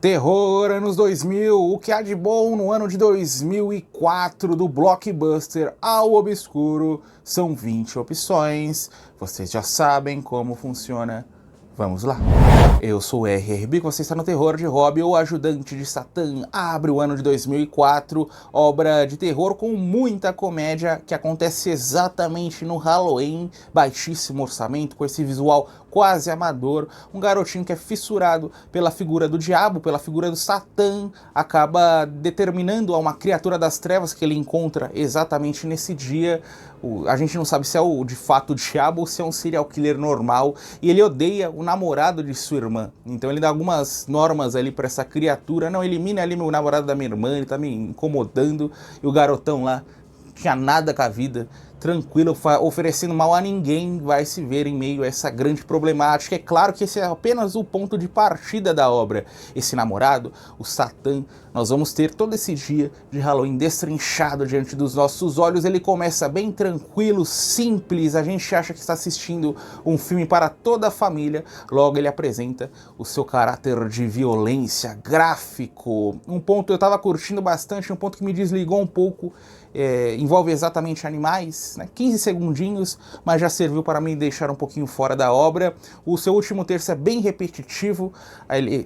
Terror anos 2000, o que há de bom no ano de 2004 do blockbuster ao obscuro, são 20 opções, vocês já sabem como funciona, vamos lá. Eu sou o RRB, você está no Terror de Hobby, o Ajudante de Satã. Abre o ano de 2004, obra de terror com muita comédia que acontece exatamente no Halloween, baixíssimo orçamento, com esse visual quase amador, um garotinho que é fissurado pela figura do diabo, pela figura do Satã, acaba determinando a uma criatura das trevas que ele encontra exatamente nesse dia. A gente não sabe se é de fato o diabo ou se é um serial killer normal, e ele odeia o namorado de sua irmã, então ele dá algumas normas ali pra essa criatura: não, elimina ali meu namorado da minha irmã, ele tá me incomodando. E o garotão lá tinha nada com a vida, tranquilo, oferecendo mal a ninguém, vai se ver em meio a essa grande problemática. É claro que esse é apenas o ponto de partida da obra. Esse namorado, o Satã, nós vamos ter todo esse dia de Halloween destrinchado diante dos nossos olhos. Ele começa bem tranquilo, simples, a gente acha que está assistindo um filme para toda a família. Logo ele apresenta o seu caráter de violência, gráfico. Um ponto eu estava curtindo bastante, um ponto que me desligou um pouco, envolve exatamente animais, né? 15 segundinhos, mas já serviu para me deixar um pouquinho fora da obra. O seu último terço é bem repetitivo,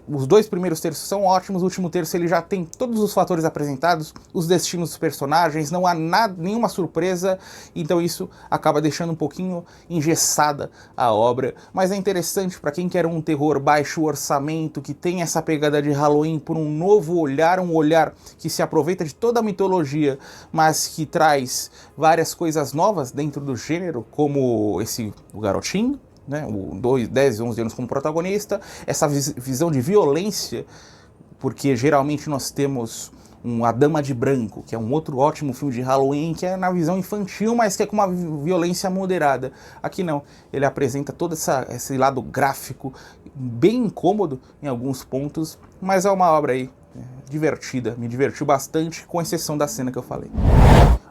os dois primeiros terços são ótimos, o último terço ele já tem todos os fatores apresentados, os destinos dos personagens, não há nada, nenhuma surpresa, então isso acaba deixando um pouquinho engessada a obra, mas é interessante para quem quer um terror baixo orçamento, que tem essa pegada de Halloween por um novo olhar, um olhar que se aproveita de toda a mitologia, mas que traz várias coisas novas dentro do gênero, como o garotinho, né, o 10 e 11 anos como protagonista, essa visão de violência, porque geralmente nós temos A Dama de Branco, que é um outro ótimo filme de Halloween, que é na visão infantil, mas que é com uma violência moderada. Aqui não, ele apresenta todo esse lado gráfico, bem incômodo em alguns pontos, mas é uma obra aí divertida, me divertiu bastante, com exceção da cena que eu falei.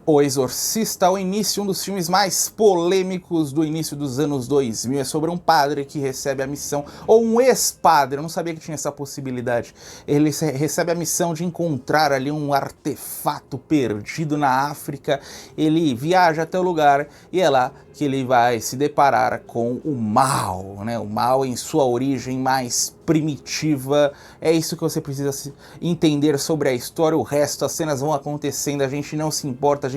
O Exorcista, ao início, um dos filmes mais polêmicos do início dos anos 2000, é sobre um padre que recebe a missão, ou um ex-padre, eu não sabia que tinha essa possibilidade, ele recebe a missão de encontrar ali um artefato perdido na África, ele viaja até o lugar e é lá que ele vai se deparar com o mal, né? O mal em sua origem mais primitiva. É isso que você precisa entender sobre a história, o resto, as cenas vão acontecendo, a gente não se importa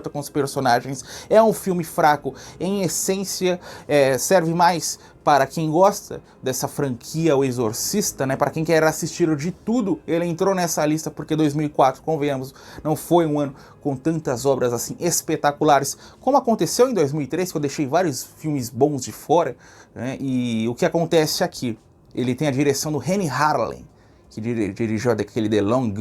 com os personagens. É um filme fraco, em essência, serve mais para quem gosta dessa franquia, O Exorcista, né? Para quem quer assistir o de tudo, ele entrou nessa lista porque 2004, convenhamos, não foi um ano com tantas obras assim espetaculares, como aconteceu em 2003, que eu deixei vários filmes bons de fora, né? E o que acontece aqui? Ele tem a direção do Renny Harlin, que dirigiu aquele The Long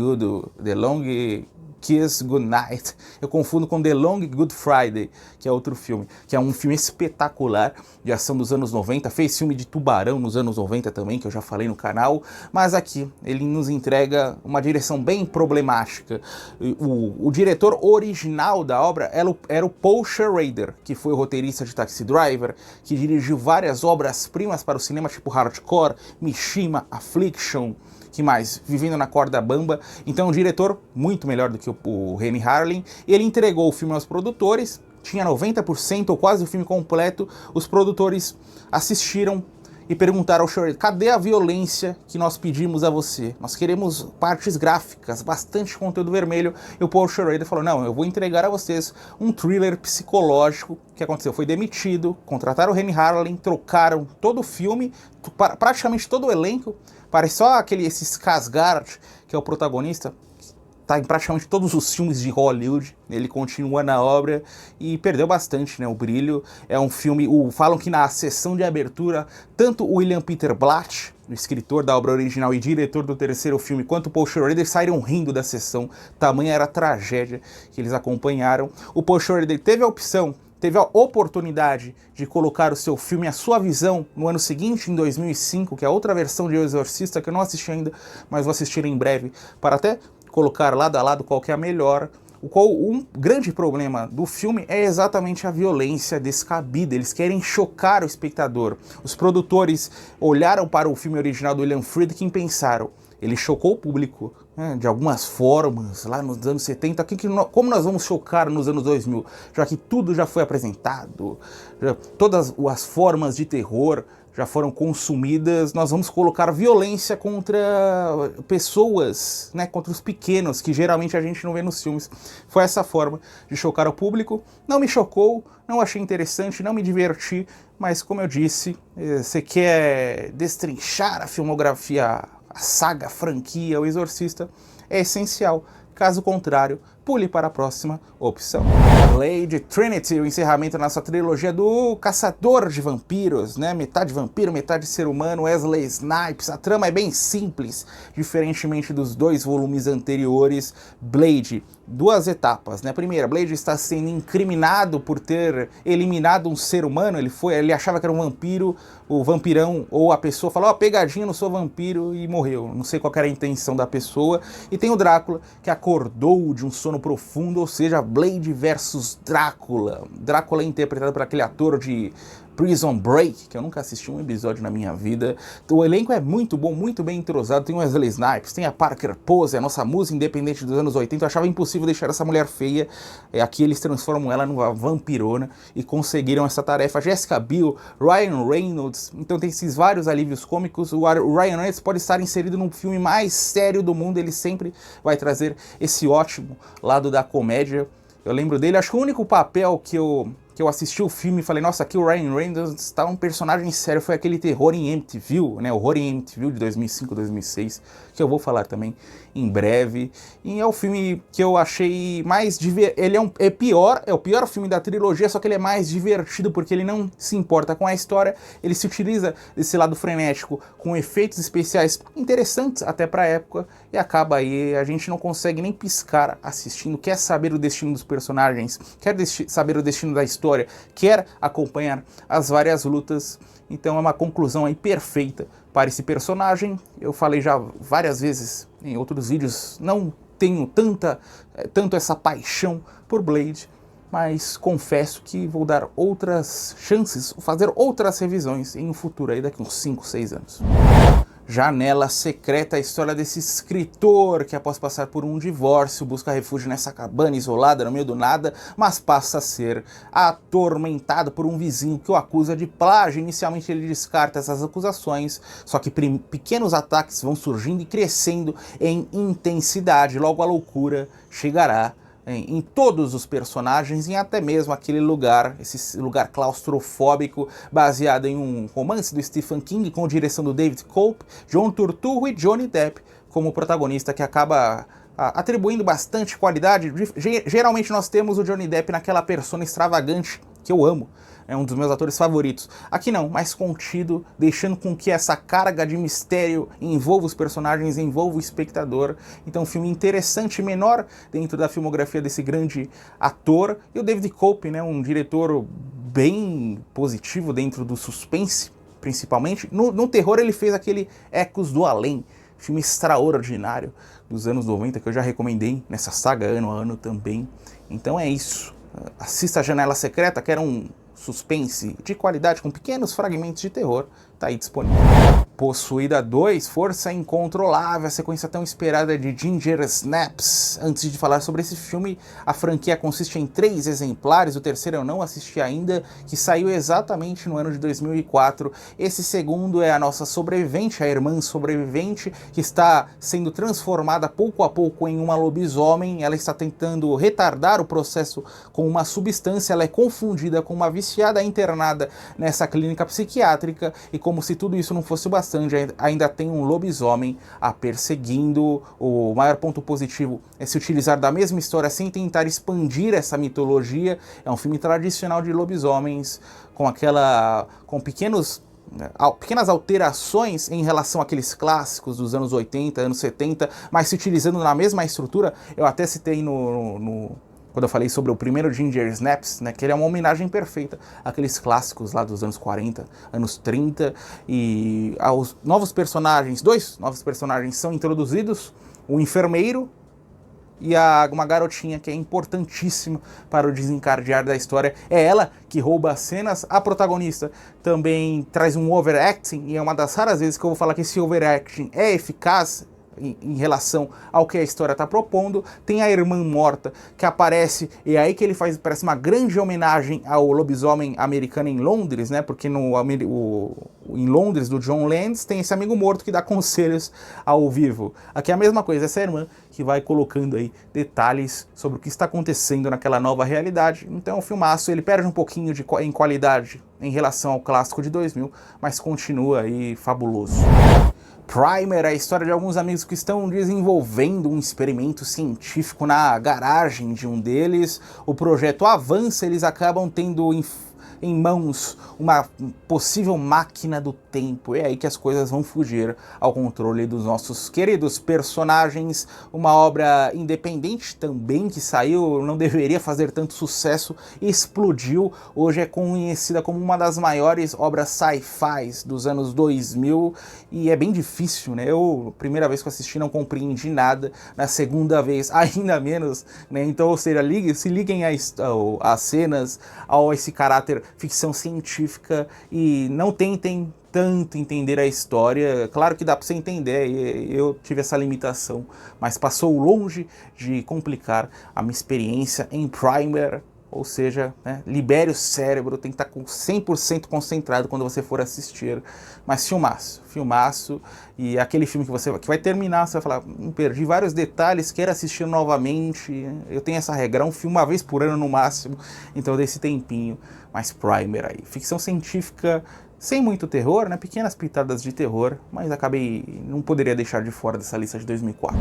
Kiss Goodnight. Eu confundo com The Long Good Friday, que é outro filme, que é um filme espetacular de ação dos anos 90, fez filme de Tubarão nos anos 90 também, que eu já falei no canal, mas aqui ele nos entrega uma direção bem problemática. O diretor original da obra era o Paul Schrader, que foi o roteirista de Taxi Driver, que dirigiu várias obras-primas para o cinema, tipo Hardcore, Mishima, Affliction, que mais? Vivendo na Corda Bamba. Então um diretor muito melhor do que o Renny Harlin. Ele entregou o filme aos produtores, tinha 90% ou quase o filme completo. Os produtores assistiram e perguntaram ao Schrader: cadê a violência que nós pedimos a você? Nós queremos partes gráficas, bastante conteúdo vermelho. E o Paul Schrader falou: não, eu vou entregar a vocês um thriller psicológico. O que aconteceu? Foi demitido, contrataram o Renny Harlin, trocaram todo o filme, praticamente todo o elenco. Parece só esse Skarsgård, que é o protagonista, tá em praticamente todos os filmes de Hollywood. Ele continua na obra e perdeu bastante, né, o brilho. É um filme, falam que na sessão de abertura, tanto o William Peter Blatty, o escritor da obra original e diretor do terceiro filme, quanto o Paul Schrader saíram rindo da sessão, tamanha era a tragédia que eles acompanharam. O Paul Schrader teve a oportunidade de colocar o seu filme, a sua visão, no ano seguinte, em 2005, que é outra versão de O Exorcista, que eu não assisti ainda, mas vou assistir em breve, para até colocar lado a lado qual que é a melhor. Um grande problema do filme é exatamente a violência descabida. Eles querem chocar o espectador. Os produtores olharam para o filme original do William Friedkin e pensaram: ele chocou o público, né, de algumas formas lá nos anos 70. Como nós vamos chocar nos anos 2000? Já que tudo já foi apresentado, todas as formas de terror já foram consumidas, nós vamos colocar violência contra pessoas, né, contra os pequenos, que geralmente a gente não vê nos filmes. Foi essa forma de chocar o público. Não me chocou, não achei interessante, não me diverti, mas como eu disse, você quer destrinchar a filmografia, a saga, a franquia, o Exorcista, é essencial. Caso contrário, pule para a próxima opção. Blade Trinity, o encerramento da nossa trilogia do Caçador de Vampiros, né? Metade vampiro, metade ser humano, Wesley Snipes. A trama é bem simples, diferentemente dos 2 volumes anteriores. Blade, 2 etapas, né? Primeira, Blade está sendo incriminado por ter eliminado um ser humano. Ele achava que era um vampiro, o vampirão ou a pessoa falou, ó, pegadinha, não sou vampiro, e morreu. Não sei qual era a intenção da pessoa. E tem o Drácula, que acordou de um sono profundo, ou seja, Blade versus Drácula. Drácula é interpretado por aquele ator de Prison Break, que eu nunca assisti um episódio na minha vida. O elenco é muito bom, muito bem entrosado. Tem o Wesley Snipes, tem a Parker Posey, a nossa musa independente dos anos 80. Eu achava impossível deixar essa mulher feia. Aqui eles transformam ela numa vampirona e conseguiram essa tarefa. Jessica Biel, Ryan Reynolds. Então tem esses vários alívios cômicos. O Ryan Reynolds pode estar inserido num filme mais sério do mundo. Ele sempre vai trazer esse ótimo lado da comédia. Eu lembro dele, acho que o único papel que eu assisti o filme e falei, nossa, aqui o Ryan Reynolds está um personagem sério, foi aquele Terror em Amityville, né, Horror em Amityville de 2005, 2006, que eu vou falar também em breve. E é o filme que eu achei mais ele é o pior filme da trilogia, só que ele é mais divertido porque ele não se importa com a história, ele se utiliza desse lado frenético com efeitos especiais interessantes até pra época, e acaba aí, a gente não consegue nem piscar assistindo, quer saber o destino dos personagens, quer saber o destino da história, quer acompanhar as várias lutas. Então é uma conclusão aí perfeita para esse personagem. Eu falei já várias vezes em outros vídeos, não tenho tanto essa paixão por Blade, mas confesso que vou dar outras chances, fazer outras revisões em um futuro aí, daqui uns 5, 6 anos. Janela Secreta, a história desse escritor que, após passar por um divórcio, busca refúgio nessa cabana isolada no meio do nada, mas passa a ser atormentado por um vizinho que o acusa de plágio. Inicialmente ele descarta essas acusações, só que pequenos ataques vão surgindo e crescendo em intensidade. Logo a loucura chegará em todos os personagens e até mesmo aquele lugar, esse lugar claustrofóbico, baseado em um romance do Stephen King com direção do David Cope, John Turturro e Johnny Depp como protagonista, que acaba atribuindo bastante qualidade. Geralmente nós temos o Johnny Depp naquela persona extravagante que eu amo, é um dos meus atores favoritos. Aqui não, mais contido, deixando com que essa carga de mistério envolva os personagens, envolva o espectador. Então um filme interessante, menor dentro da filmografia desse grande ator. E o David Cope, né, um diretor bem positivo dentro do suspense, principalmente. No terror ele fez aquele Ecos do Além, filme extraordinário dos anos 90, que eu já recomendei nessa saga ano a ano também. Então é isso. Assista a Janela Secreta, que era um suspense de qualidade com pequenos fragmentos de terror, tá aí disponível. Possuída 2, Força Incontrolável, a sequência tão esperada de Ginger Snaps. Antes de falar sobre esse filme, a franquia consiste em 3 exemplares, o terceiro eu não assisti ainda, que saiu exatamente no ano de 2004. Esse segundo é a nossa sobrevivente, a irmã sobrevivente, que está sendo transformada pouco a pouco em uma lobisomem. Ela está tentando retardar o processo com uma substância, ela é confundida com uma viciada internada nessa clínica psiquiátrica, e como se tudo isso não fosse bastante, ainda tem um lobisomem a perseguindo. O maior ponto positivo é se utilizar da mesma história sem tentar expandir essa mitologia. É um filme tradicional de lobisomens, com pequenas alterações em relação àqueles clássicos dos anos 80, anos 70, mas se utilizando na mesma estrutura. Eu até citei quando eu falei sobre o primeiro Ginger Snaps, né, que ele é uma homenagem perfeita àqueles clássicos lá dos anos 40, anos 30, e aos novos personagens, 2 novos personagens são introduzidos, o enfermeiro e uma garotinha que é importantíssima para o desencadear da história. É ela que rouba as cenas. A protagonista também traz um overacting, e é uma das raras vezes que eu vou falar que esse overacting é eficaz, em relação ao que a história está propondo. Tem a irmã morta que aparece, e é aí que ele parece uma grande homenagem ao lobisomem americano em Londres, né? Porque em Londres, do John Landis, tem esse amigo morto que dá conselhos ao vivo. Aqui é a mesma coisa, essa irmã que vai colocando aí detalhes sobre o que está acontecendo naquela nova realidade. Então o filmaço, ele perde um pouquinho em qualidade em relação ao clássico de 2000, mas continua aí fabuloso. Primer é a história de alguns amigos que estão desenvolvendo um experimento científico na garagem de um deles. O projeto avança, eles acabam tendo em mãos uma possível máquina do tempo. É aí que as coisas vão fugir ao controle dos nossos queridos personagens. Uma obra independente também que saiu, não deveria fazer tanto sucesso, explodiu. Hoje é conhecida como uma das maiores obras sci-fi dos anos 2000 e é bem difícil, né? Eu, primeira vez que eu assisti, não compreendi nada. Na segunda vez, ainda menos, né? Então, ou seja, se liguem às cenas, a esse caráter ficção científica e não tentem tanto entender a história. Claro que dá para você entender, eu tive essa limitação, mas passou longe de complicar a minha experiência em Primer. Ou seja, né, libere o cérebro, tem que estar com 100% concentrado quando você for assistir. Mas filmaço, e aquele filme que vai terminar, você vai falar, perdi vários detalhes, quero assistir novamente. Eu tenho essa regra, um filme uma vez por ano no máximo, então eu dei esse tempinho. Mas Primer aí, ficção científica sem muito terror, né, pequenas pitadas de terror, mas não poderia deixar de fora dessa lista de 2004.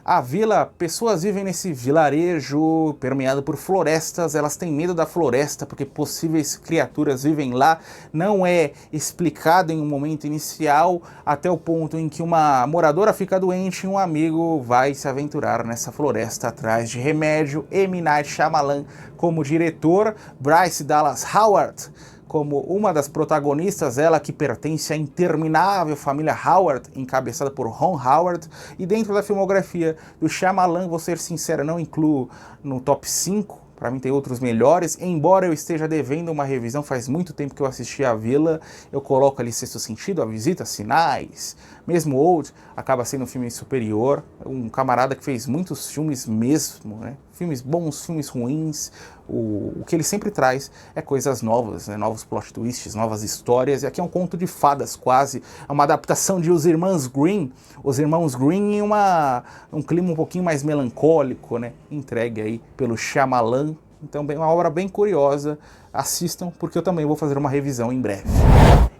A vila, pessoas vivem nesse vilarejo permeado por florestas, elas têm medo da floresta porque possíveis criaturas vivem lá. Não é explicado em um momento inicial, até o ponto em que uma moradora fica doente e um amigo vai se aventurar nessa floresta atrás de remédio. M. Night Shyamalan como diretor, Bryce Dallas Howard como uma das protagonistas, ela que pertence à interminável família Howard, encabeçada por Ron Howard. E dentro da filmografia do Shyamalan, vou ser sincero, não incluo no top 5, para mim tem outros melhores, embora eu esteja devendo uma revisão, faz muito tempo que eu assisti a Vila, eu coloco ali Sexto Sentido, A Visita, Sinais, mesmo Old, acaba sendo um filme superior, um camarada que fez muitos filmes mesmo, né? Filmes bons, filmes ruins, o que ele sempre traz é coisas novas, né? Novos plot twists, novas histórias, e aqui é um conto de fadas quase, é uma adaptação de Os Irmãos Green em um clima um pouquinho mais melancólico, né? Entregue aí pelo Shyamalan, então uma obra bem curiosa, assistam, porque eu também vou fazer uma revisão em breve.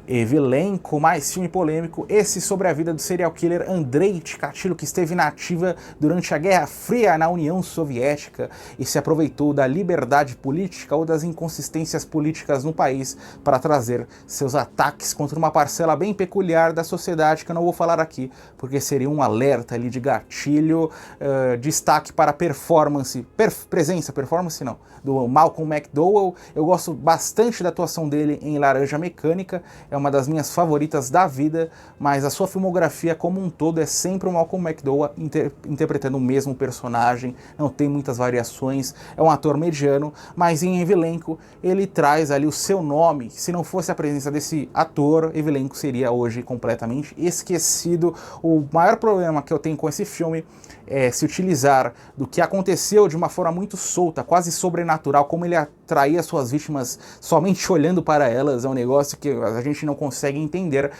Evilenko, mais filme polêmico, esse sobre a vida do serial killer Andrei Chikatilo, que esteve na ativa durante a Guerra Fria na União Soviética e se aproveitou da liberdade política ou das inconsistências políticas no país para trazer seus ataques contra uma parcela bem peculiar da sociedade que eu não vou falar aqui, porque seria um alerta ali de gatilho. Destaque para presença do Malcolm McDowell. Eu gosto bastante da atuação dele em Laranja Mecânica, é uma das minhas favoritas da vida, mas a sua filmografia como um todo é sempre o Malcolm McDowell interpretando o mesmo personagem, não tem muitas variações, é um ator mediano, mas em Evilenko ele traz ali o seu nome. Se não fosse a presença desse ator, Evilenko seria hoje completamente esquecido. O maior problema que eu tenho com esse filme é se utilizar do que aconteceu de uma forma muito solta, quase sobrenatural, como ele atraía suas vítimas somente olhando para elas. É um negócio que a gente não consegue entender.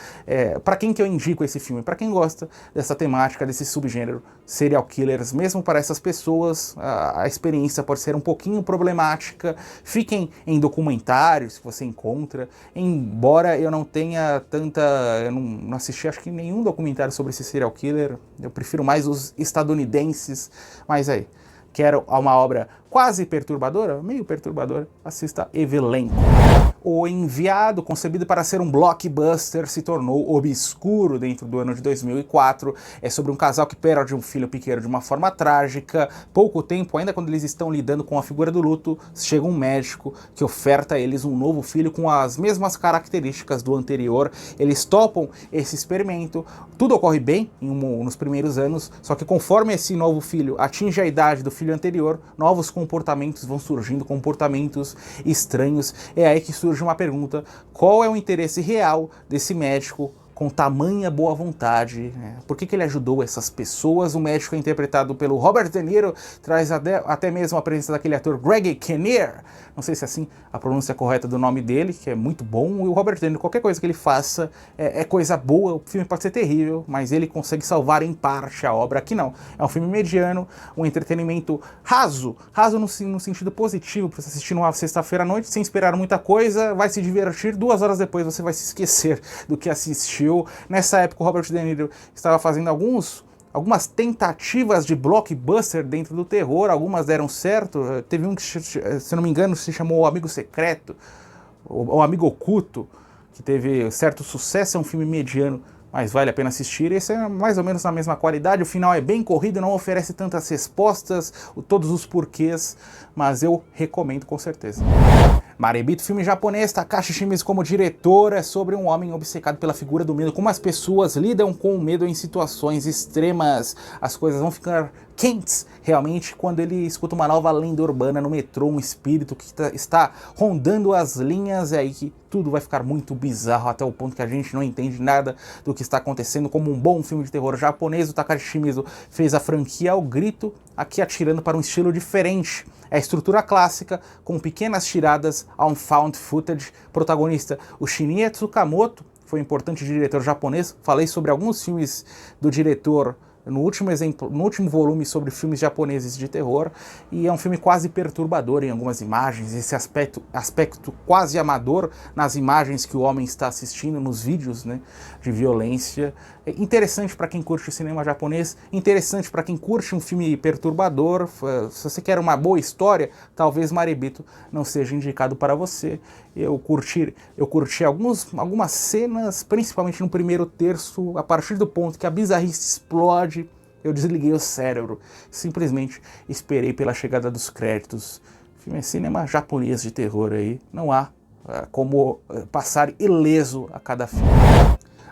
Para quem que eu indico esse filme? Para quem gosta dessa temática, desse subgênero, serial killers, mesmo para essas pessoas, a experiência pode ser um pouquinho problemática. Fiquem em documentários que você encontra, embora eu não tenha eu não assisti acho que nenhum documentário sobre esse serial killer, eu prefiro mais os estadunidenses, mas aí, quero uma obra quase perturbadora, meio perturbadora, assista Evilenko. O Enviado, concebido para ser um blockbuster, se tornou obscuro dentro do ano de 2004. É sobre um casal que perde um filho pequeno de uma forma trágica. Pouco tempo, ainda quando eles estão lidando com a figura do luto, chega um médico que oferta a eles um novo filho com as mesmas características do anterior. Eles topam esse experimento. Tudo ocorre bem nos primeiros anos, só que conforme esse novo filho atinge a idade do filho anterior, novos comportamentos vão surgindo, comportamentos estranhos. É aí que surge uma pergunta: qual é o interesse real desse médico com tamanha boa vontade, né? Por que ele ajudou essas pessoas? O médico é interpretado pelo Robert De Niro, traz até mesmo a presença daquele ator Greg Kinnear, não sei se é assim a pronúncia correta do nome dele, que é muito bom, e o Robert De Niro, qualquer coisa que ele faça é coisa boa. O filme pode ser terrível, mas ele consegue salvar em parte a obra. Aqui não, é um filme mediano, um entretenimento raso no sentido positivo, para você assistir numa sexta-feira à noite, sem esperar muita coisa, vai se divertir, 2 horas depois você vai se esquecer do que assistiu. Nessa época o Robert De Niro estava fazendo algumas tentativas de blockbuster dentro do terror, algumas deram certo. Teve um que, se não me engano, se chamou O Amigo Secreto, O Amigo Oculto, que teve certo sucesso. É um filme mediano, mas vale a pena assistir. Esse é mais ou menos na mesma qualidade, o final é bem corrido, não oferece tantas respostas, todos os porquês, mas eu recomendo com certeza. Marebito, filme japonês, Takashi Shimizu como diretor, é sobre um homem obcecado pela figura do medo, como as pessoas lidam com o medo em situações extremas. As coisas vão ficar quentes, realmente, quando ele escuta uma nova lenda urbana no metrô, um espírito que está rondando as linhas, é aí que tudo vai ficar muito bizarro, até o ponto que a gente não entende nada do que está acontecendo. Como um bom filme de terror japonês, o Takashi Shimizu fez a franquia ao grito, aqui atirando para um estilo diferente. É a estrutura clássica, com pequenas tiradas a um found footage. Protagonista, o Shinya Tsukamoto, foi um importante diretor japonês. Falei sobre alguns filmes do diretor no último volume sobre filmes japoneses de terror, e é um filme quase perturbador em algumas imagens, esse aspecto quase amador nas imagens que o homem está assistindo, nos vídeos, né, de violência. É interessante para quem curte o cinema japonês, interessante para quem curte um filme perturbador. Se você quer uma boa história, talvez Marebito não seja indicado para você. Eu curti algumas cenas, principalmente no primeiro terço, a partir do ponto que a bizarrice explode, eu desliguei o cérebro, simplesmente esperei pela chegada dos créditos. O filme é cinema japonês de terror aí, não há como passar ileso a cada filme.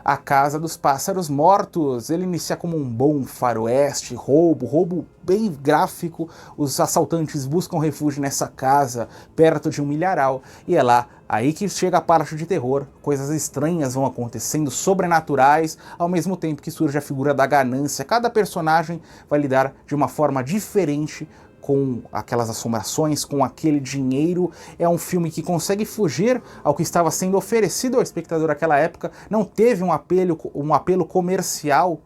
A Casa dos Pássaros Mortos, ele inicia como um bom faroeste, roubo bem gráfico. Os assaltantes buscam refúgio nessa casa, perto de um milharal, e é lá aí que chega a parte de terror. Coisas estranhas vão acontecendo, sobrenaturais, ao mesmo tempo que surge a figura da ganância. Cada personagem vai lidar de uma forma diferente com aquelas assombrações, com aquele dinheiro. É um filme que consegue fugir ao que estava sendo oferecido ao espectador naquela época, não teve um apelo comercial.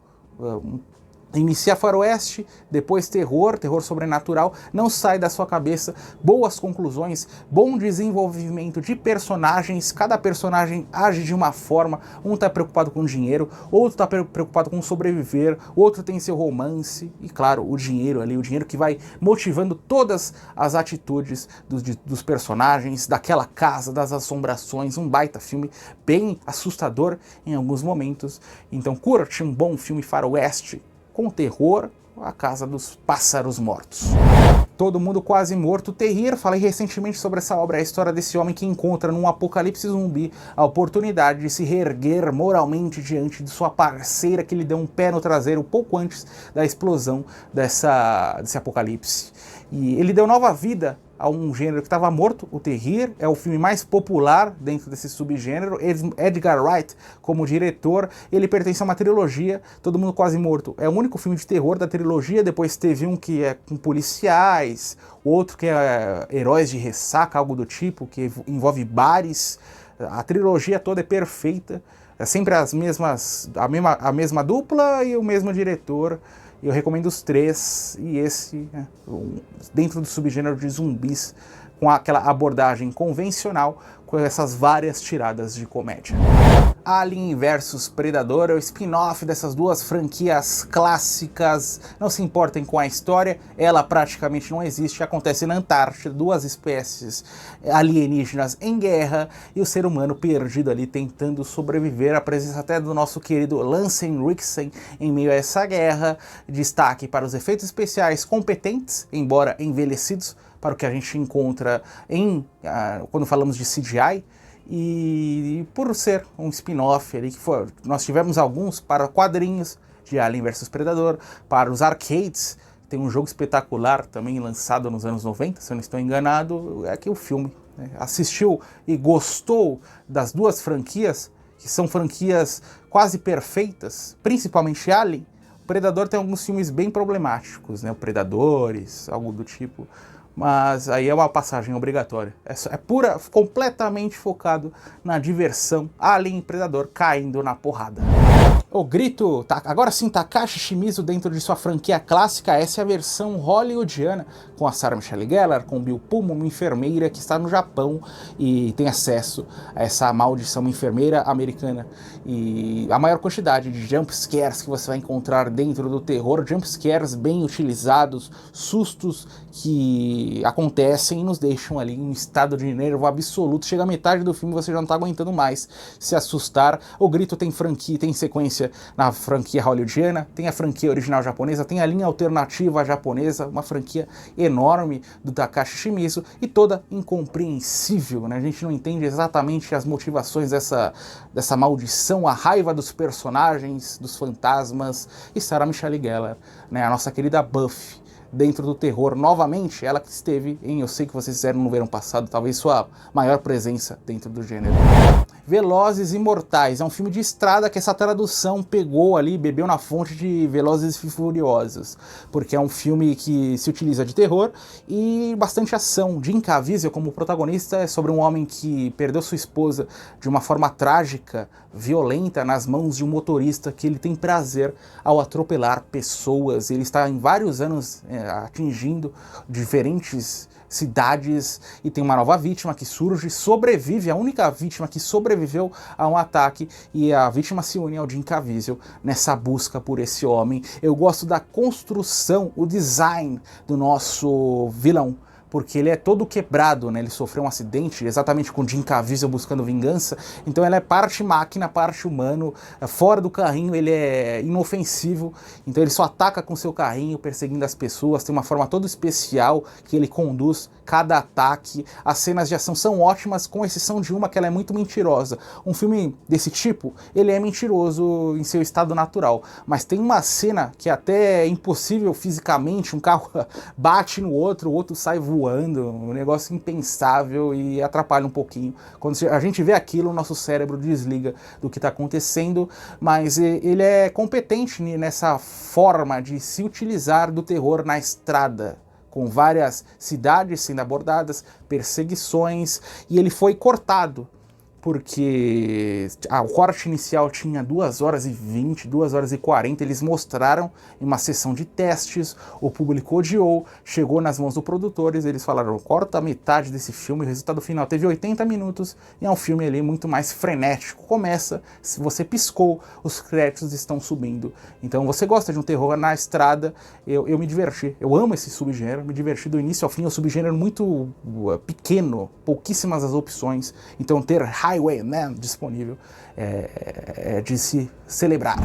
Inicia faroeste, depois terror sobrenatural, não sai da sua cabeça, boas conclusões, bom desenvolvimento de personagens, cada personagem age de uma forma, um tá preocupado com dinheiro, outro tá preocupado com sobreviver, outro tem seu romance, e claro, o dinheiro ali, o dinheiro que vai motivando todas as atitudes dos personagens, daquela casa, das assombrações. Um baita filme, bem assustador em alguns momentos. Então curte um bom filme faroeste com terror, A Casa dos Pássaros Mortos. Todo Mundo Quase Morto, Terrir. Falei recentemente sobre essa obra, a história desse homem que encontra num apocalipse zumbi a oportunidade de se reerguer moralmente diante de sua parceira que lhe deu um pé no traseiro pouco antes da explosão desse apocalipse. E ele deu nova vida a um gênero que estava morto. O Terrir é o filme mais popular dentro desse subgênero. Edgar Wright como diretor, ele pertence a uma trilogia. Todo Mundo Quase Morto é o único filme de terror da trilogia. Depois teve um que é com policiais, outro que é Heróis de Ressaca, algo do tipo, que envolve bares. A trilogia toda é perfeita, é sempre a mesma dupla e o mesmo diretor. Eu recomendo os três, e esse, dentro do subgênero de zumbis, com aquela abordagem convencional, com essas várias tiradas de comédia. Alien vs Predador é o spin-off dessas duas franquias clássicas. Não se importem com a história, ela praticamente não existe. Acontece na Antártida, duas espécies alienígenas em guerra e o ser humano perdido ali tentando sobreviver. A presença até do nosso querido Lance Henriksen em meio a essa guerra. Destaque para os efeitos especiais competentes, embora envelhecidos, para o que a gente encontra quando falamos de CGI. E por ser um spin-off ali, nós tivemos alguns para quadrinhos de Alien vs Predador, para os arcades, tem um jogo espetacular também lançado nos anos 90, se eu não estou enganado, é que o filme, né? Assistiu e gostou das duas franquias, que são franquias quase perfeitas, principalmente Alien, o Predador tem alguns filmes bem problemáticos, né? O Predadores, algo do tipo. Mas aí é uma passagem obrigatória. É pura, completamente focado na diversão. Alien e Predador caindo na porrada. O grito, agora sim, Takashi Shimizu dentro de sua franquia clássica, essa é a versão hollywoodiana, com a Sarah Michelle Gellar, com Bill Pullman, uma enfermeira que está no Japão e tem acesso a essa maldição, uma enfermeira americana. E a maior quantidade de jumpscares que você vai encontrar dentro do terror, jumpscares bem utilizados, sustos que acontecem e nos deixam ali em um estado de nervo absoluto. Chega a metade do filme e você já não está aguentando mais se assustar. O grito tem franquia, tem sequência na franquia hollywoodiana, tem a franquia original japonesa, tem a linha alternativa japonesa, uma franquia enorme do Takashi Shimizu e toda incompreensível, né? A gente não entende exatamente as motivações dessa maldição, a raiva dos personagens, dos fantasmas e Sarah Michelle Gellar, né? A nossa querida Buffy dentro do terror, novamente, ela que esteve em Eu Sei Que Vocês Fizeram no Verão Passado, talvez sua maior presença dentro do gênero. Velozes e Mortais, é um filme de estrada que essa tradução pegou ali, bebeu na fonte de Velozes e Furiosos, porque é um filme que se utiliza de terror e bastante ação. Jim Caviezel como protagonista é sobre um homem que perdeu sua esposa de uma forma trágica, violenta, nas mãos de um motorista que ele tem prazer ao atropelar pessoas. Ele está em vários anos atingindo diferentes cidades e tem uma nova vítima que surge, sobrevive, a única vítima que sobreviveu a um ataque, e a vítima se une ao Jim Caviezel nessa busca por esse homem. Eu gosto da construção, o design do nosso vilão, porque ele é todo quebrado, né? Ele sofreu um acidente, exatamente com Jim Caviezel buscando vingança, então ele é parte máquina, parte humano, fora do carrinho ele é inofensivo, então ele só ataca com seu carrinho, perseguindo as pessoas, tem uma forma toda especial que ele conduz cada ataque. As cenas de ação são ótimas, com exceção de uma que ela é muito mentirosa. Um filme desse tipo, ele é mentiroso em seu estado natural, mas tem uma cena que até é impossível fisicamente, um carro bate no outro, o outro sai voando, um negócio impensável e atrapalha um pouquinho. Quando a gente vê aquilo, o nosso cérebro desliga do que está acontecendo, mas ele é competente nessa forma de se utilizar do terror na estrada, com várias cidades sendo abordadas, perseguições, e ele foi cortado, porque o corte inicial tinha 2 horas e 20, 2 horas e 40, eles mostraram em uma sessão de testes, o público odiou, chegou nas mãos dos produtores, eles falaram, corta a metade desse filme, o resultado final teve 80 minutos, e é um filme ali muito mais frenético, começa, se você piscou, os créditos estão subindo. Então você gosta de um terror na estrada, eu me diverti, eu amo esse subgênero, me diverti do início ao fim, é um subgênero muito pequeno, pouquíssimas as opções, então ter Highwayman disponível é de se celebrar.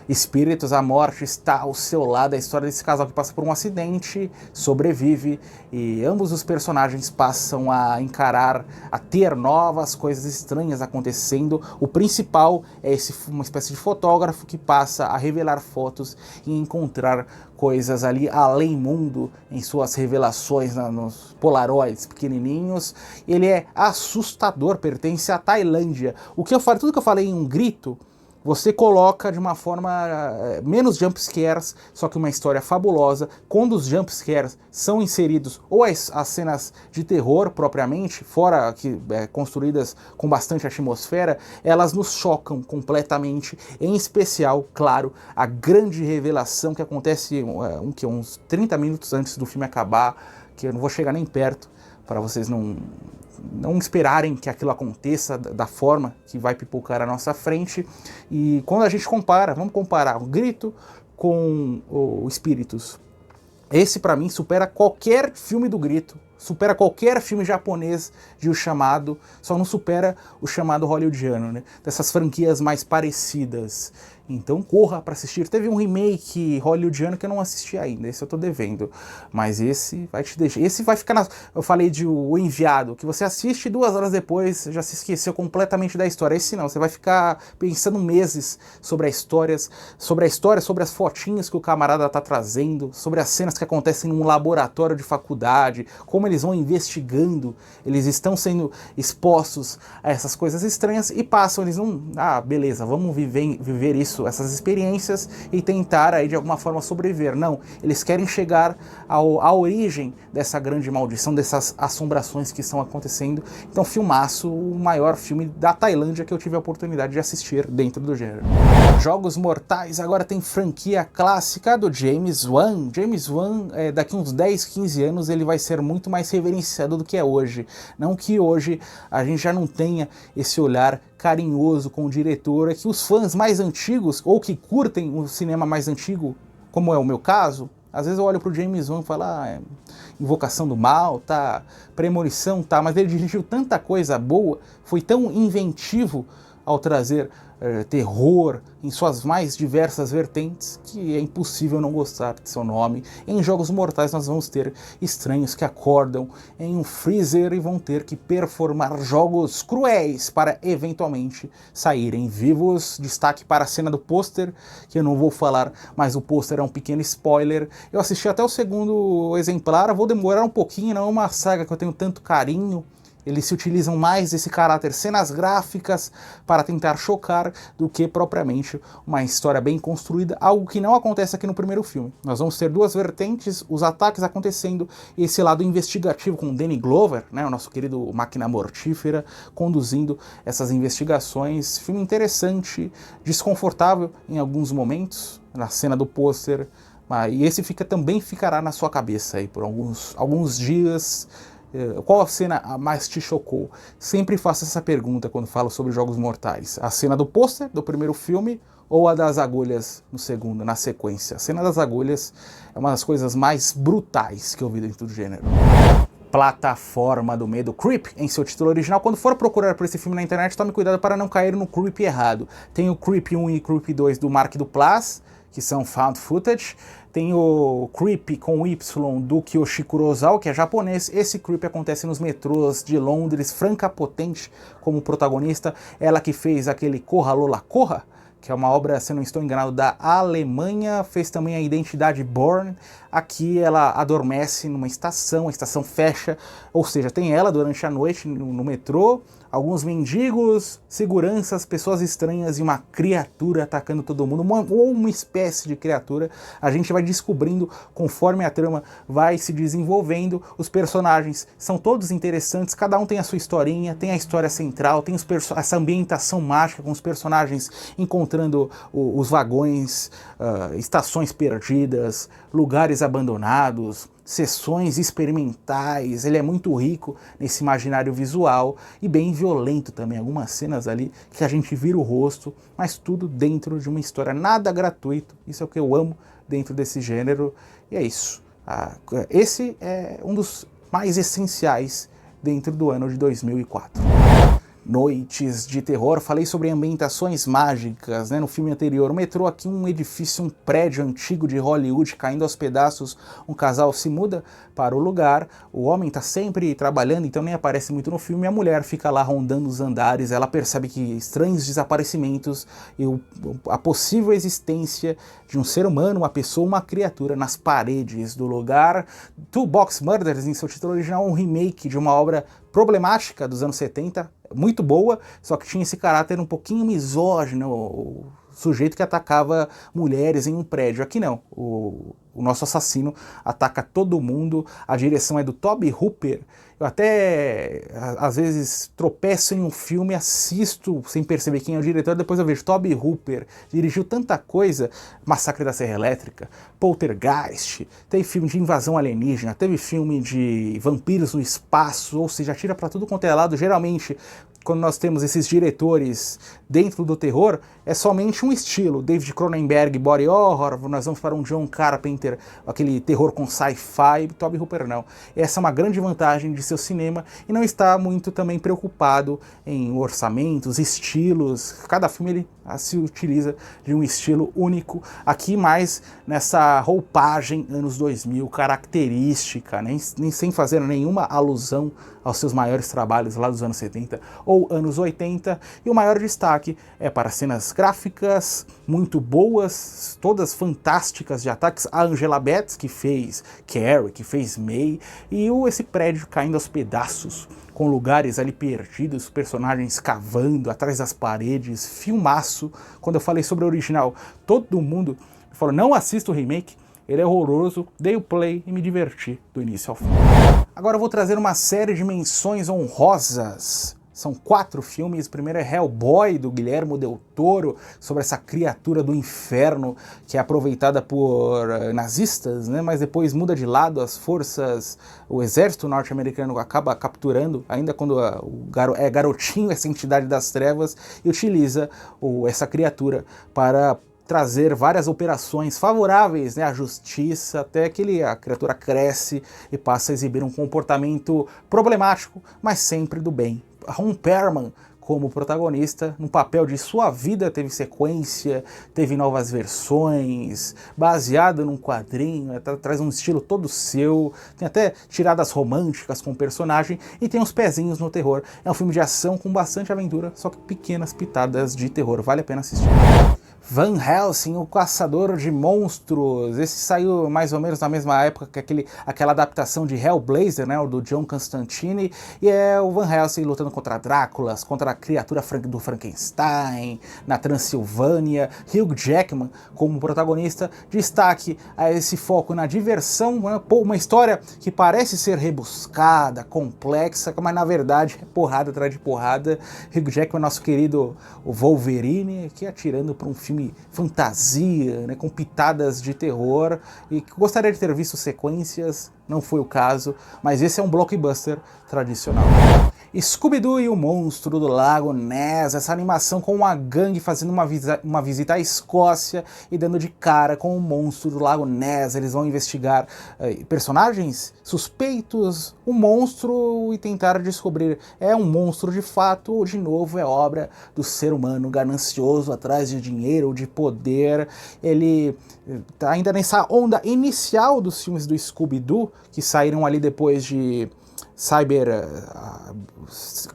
Espíritos, a morte está ao seu lado, a história desse casal que passa por um acidente, sobrevive, e ambos os personagens passam a encarar, a ter novas coisas estranhas acontecendo. O principal é uma espécie de fotógrafo que passa a revelar fotos e encontrar coisas ali além mundo em suas revelações nos polaroids pequenininhos. Ele é assustador, pertence à Tailândia. Tudo que eu falei em Um Grito, você coloca de uma forma menos jumpscares, só que uma história fabulosa. Quando os jumpscares são inseridos, ou as cenas de terror propriamente, fora que construídas com bastante atmosfera, elas nos chocam completamente. Em especial, claro, a grande revelação que acontece uns 30 minutos antes do filme acabar, que eu não vou chegar nem perto, para vocês não esperarem que aquilo aconteça da forma que vai pipocar à nossa frente. E quando a gente vamos comparar o Grito com o Espíritos. Esse, para mim, supera qualquer filme do Grito, supera qualquer filme japonês de O Chamado, só não supera O Chamado hollywoodiano, né? Dessas franquias mais parecidas. Então corra para assistir. Teve um remake hollywoodiano que eu não assisti ainda, esse eu tô devendo. Mas esse vai te deixar. Esse vai ficar na. Eu falei de O Enviado, que você assiste 2 horas depois, já se esqueceu completamente da história. Esse não, você vai ficar pensando meses sobre a história, sobre as fotinhas que o camarada tá trazendo, sobre as cenas que acontecem num laboratório de faculdade, como eles vão investigando, eles estão sendo expostos a essas coisas estranhas e passam, eles não. Ah, beleza, vamos viver isso, essas experiências e tentar aí de alguma forma sobreviver. Não, eles querem chegar à origem dessa grande maldição, dessas assombrações que estão acontecendo. Então, filmaço, o maior filme da Tailândia que eu tive a oportunidade de assistir dentro do gênero. Jogos Mortais agora tem franquia clássica do James Wan. James Wan, daqui uns 10, 15 anos, ele vai ser muito mais reverenciado do que é hoje. Não que hoje a gente já não tenha esse olhar carinhoso com o diretor, é que os fãs mais antigos, ou que curtem o cinema mais antigo, como é o meu caso, às vezes eu olho pro James Wan e falo, Invocação do Mal, tá, Premonição, tá, mas ele dirigiu tanta coisa boa, foi tão inventivo ao trazer terror em suas mais diversas vertentes, que é impossível não gostar de seu nome. Em Jogos Mortais nós vamos ter estranhos que acordam em um freezer e vão ter que performar jogos cruéis para eventualmente saírem vivos. Destaque para a cena do pôster, que eu não vou falar, mas o pôster é um pequeno spoiler. Eu assisti até o 2º exemplar, vou demorar um pouquinho, não é uma saga que eu tenho tanto carinho. Eles se utilizam mais desse caráter cenas gráficas para tentar chocar do que propriamente uma história bem construída, algo que não acontece aqui no primeiro filme. Nós vamos ter 2 vertentes, os ataques acontecendo, esse lado investigativo com Danny Glover, né, o nosso querido máquina mortífera, conduzindo essas investigações. Filme interessante, desconfortável em alguns momentos, na cena do pôster, e esse também ficará na sua cabeça aí por alguns dias. Qual a cena mais te chocou? Sempre faço essa pergunta quando falo sobre Jogos Mortais. A cena do pôster do primeiro filme ou a das agulhas no segundo, na sequência? A cena das agulhas é uma das coisas mais brutais que eu vi dentro do gênero. Plataforma do Medo, Creep, em seu título original. Quando for procurar por esse filme na internet, tome cuidado para não cair no Creep errado. Tem o Creep 1 e Creep 2 do Mark Duplass, que são found footage. Tem o Creep com Y do Kiyoshi Kurosawa, que é japonês. Esse Creep acontece nos metrôs de Londres. Franca Potente como protagonista. Ela que fez aquele Corra Lola Corra, que é uma obra, se não estou enganado, da Alemanha. Fez também a Identidade Born. Aqui ela adormece numa estação, a estação fecha, ou seja, tem ela durante a noite no metrô, alguns mendigos, seguranças, pessoas estranhas e uma criatura atacando todo mundo, ou uma espécie de criatura. A gente vai descobrindo conforme a trama vai se desenvolvendo. Os personagens são todos interessantes, cada um tem a sua historinha, tem a história central, tem essa ambientação mágica com os personagens encontrando os vagões, estações perdidas, lugares abandonados, sessões experimentais. Ele é muito rico nesse imaginário visual e bem violento também, algumas cenas ali que a gente vira o rosto, mas tudo dentro de uma história, nada gratuito. Isso é o que eu amo dentro desse gênero, e é isso. Esse é um dos mais essenciais dentro do ano de 2004. Noites de terror, falei sobre ambientações mágicas, né, no filme anterior. O metrô aqui, um edifício, um prédio antigo de Hollywood caindo aos pedaços. Um casal se muda para o lugar, o homem está sempre trabalhando, então nem aparece muito no filme. A mulher fica lá rondando os andares, ela percebe que estranhos desaparecimentos e a possível existência de um ser humano, uma pessoa, uma criatura nas paredes do lugar. Two Box Murders, em seu título original, um remake de uma obra problemática dos anos 70, muito boa, só que tinha esse caráter um pouquinho misógino, o sujeito que atacava mulheres em um prédio. Aqui não, o nosso assassino ataca todo mundo, a direção é do Tobe Hooper. Eu até, às vezes, tropeço em um filme, assisto sem perceber quem é o diretor, depois eu vejo Tobe Hooper, dirigiu tanta coisa, Massacre da Serra Elétrica, Poltergeist, teve filme de invasão alienígena, teve filme de vampiros no espaço, ou seja, atira pra tudo quanto é lado. Geralmente, quando nós temos esses diretores dentro do terror, é somente um estilo. David Cronenberg, body horror, nós vamos para um John Carpenter, aquele terror com sci-fi. Tobe Hooper não. Essa é uma grande vantagem de seu cinema, e não está muito também preocupado em orçamentos, estilos. Cada filme ele se utiliza de um estilo único, aqui mais nessa roupagem anos 2000 característica, nem sem fazer nenhuma alusão aos seus maiores trabalhos lá dos anos 70 ou anos 80, e o maior destaque é para cenas gráficas muito boas, todas fantásticas de ataques, a Angela Betts, que fez Carrie, que fez May, e esse prédio caindo aos pedaços, com lugares ali perdidos, personagens cavando atrás das paredes, filmaço. Quando eu falei sobre o original, todo mundo falou, não assista o remake, ele é horroroso, dei o play e me diverti do início ao fim. Agora eu vou trazer uma série de menções honrosas. São 4 filmes. O primeiro é Hellboy, do Guillermo del Toro, sobre essa criatura do inferno que é aproveitada por nazistas, né? Mas depois muda de lado, as forças, o exército norte-americano acaba capturando, ainda quando é garotinho, essa entidade das trevas, e utiliza essa criatura para trazer várias operações favoráveis, né, à justiça, até que a criatura cresce e passa a exibir um comportamento problemático, mas sempre do bem. Ron Perlman como protagonista, no papel de Sua Vida, teve sequência, teve novas versões, baseado num quadrinho, traz um estilo todo seu, tem até tiradas românticas com o personagem e tem uns pezinhos no terror. É um filme de ação com bastante aventura, só que pequenas pitadas de terror, vale a pena assistir. Van Helsing, o Caçador de Monstros. Esse saiu mais ou menos na mesma época que aquela adaptação de Hellblazer, né, o do John Constantine, e é o Van Helsing lutando contra Dráculas, contra a criatura do Frankenstein, na Transilvânia. Hugh Jackman como protagonista. Destaque a esse foco na diversão, né, uma história que parece ser rebuscada, complexa, mas na verdade é porrada atrás de porrada. Hugh Jackman, nosso querido o Wolverine, aqui atirando para um filme fantasia, né, com pitadas de terror, e gostaria de ter visto sequências, não foi o caso, mas esse é um blockbuster tradicional. Scooby-Doo e o Monstro do Lago Ness, essa animação com uma gangue fazendo uma visita à Escócia e dando de cara com o Monstro do Lago Ness. Eles vão investigar personagens suspeitos, o monstro, e tentar descobrir, é um monstro de fato ou de novo é obra do ser humano ganancioso atrás de dinheiro, de poder. Ele tá ainda nessa onda inicial dos filmes do Scooby-Doo, que saíram ali depois de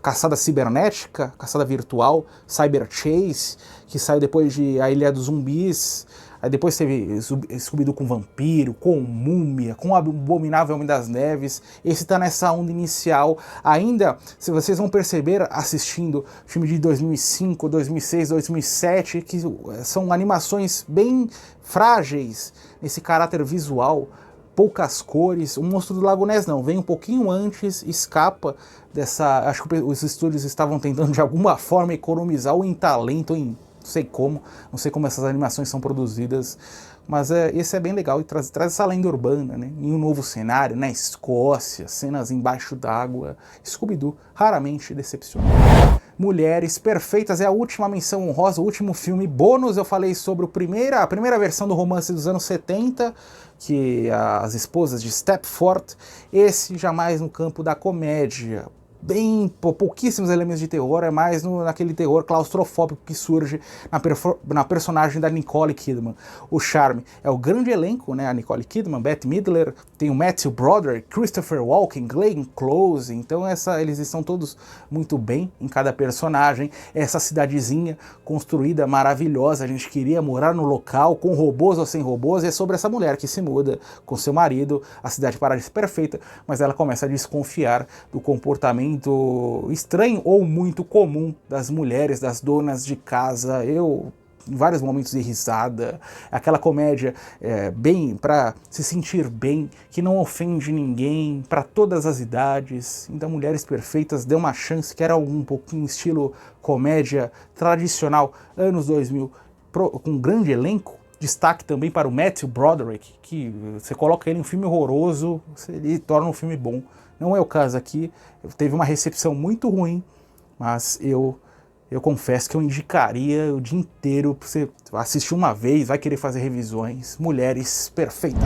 caçada cibernética, caçada virtual, Cyber Chase, que saiu depois de A Ilha dos Zumbis. Aí depois teve Scooby-Doo com vampiro, com múmia, com o Abominável Homem das Neves. Esse tá nessa onda inicial. Ainda, se vocês vão perceber assistindo filme de 2005, 2006, 2007, que são animações bem frágeis nesse caráter visual, poucas cores. O Monstro do Lago Ness não, vem um pouquinho antes, escapa dessa... Acho que os estúdios estavam tentando de alguma forma economizar ou em talento, ou em não sei como essas animações são produzidas, mas esse é bem legal e traz essa lenda urbana, né? Em um novo cenário, na Escócia, cenas embaixo d'água. Scooby-Doo raramente decepciona. Mulheres Perfeitas é a última menção honrosa, o último filme bônus. Eu falei sobre a primeira versão do romance dos anos 70, que As Esposas de Stepford. Esse jamais no campo da comédia. Pouquíssimos elementos de terror, é mais naquele terror claustrofóbico que surge na personagem da Nicole Kidman. O charme é o grande elenco, né? A Nicole Kidman, Bette Midler, tem o Matthew Broderick, Christopher Walken, Glenn Close, então eles estão todos muito bem em cada personagem. Essa cidadezinha construída, maravilhosa, a gente queria morar no local, com robôs ou sem robôs, e é sobre essa mulher que se muda com seu marido, a cidade parece perfeita, mas ela começa a desconfiar do comportamento estranho ou muito comum das mulheres, das donas de casa. Em vários momentos de risada, aquela comédia bem para se sentir bem, que não ofende ninguém, para todas as idades. Então Mulheres Perfeitas, deu uma chance, que era um pouquinho estilo comédia tradicional, anos 2000, com um grande elenco. Destaque também para o Matthew Broderick, que você coloca ele em um filme horroroso, ele torna um filme bom. Não é o caso aqui, teve uma recepção muito ruim, mas eu eu confesso que eu indicaria o dia inteiro pra você assistir uma vez, vai querer fazer revisões. Mulheres Perfeitas.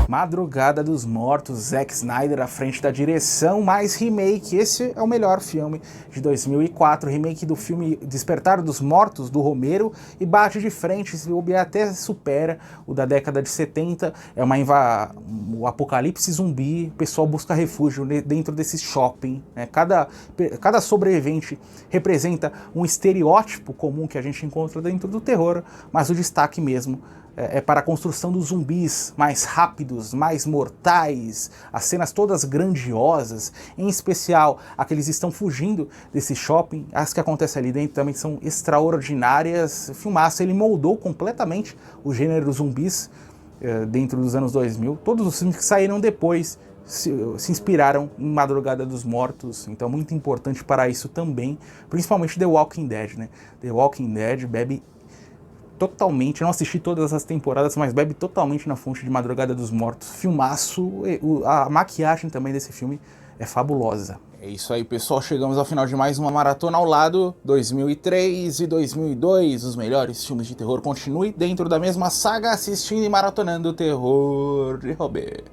Madrugada dos Mortos, Zack Snyder à frente da direção, mais remake. Esse é o melhor filme de 2004, remake do filme Despertar dos Mortos, do Romero, e bate de frente, se bobear até supera o da década de 70. É o apocalipse zumbi, o pessoal busca refúgio dentro desse shopping, né? Cada sobrevivente representa um estereótipo comum que a gente encontra dentro do terror, mas o destaque mesmo é para a construção dos zumbis mais rápidos, mais mortais, as cenas todas grandiosas, em especial a que eles estão fugindo desse shopping, as que acontecem ali dentro também são extraordinárias. O filmaço, ele moldou completamente o gênero dos zumbis dentro dos anos 2000. Todos os filmes que saíram depois se inspiraram em Madrugada dos Mortos, então muito importante para isso também, principalmente The Walking Dead, né? The Walking Dead bebe totalmente, não assisti todas as temporadas, mas bebe totalmente na fonte de Madrugada dos Mortos. Filmaço, a maquiagem também desse filme é fabulosa. É isso aí, pessoal, chegamos ao final de mais uma Maratona ao Lado. 2003 e 2002, os melhores filmes de terror. Continue dentro da mesma saga, assistindo e maratonando o terror de Robert.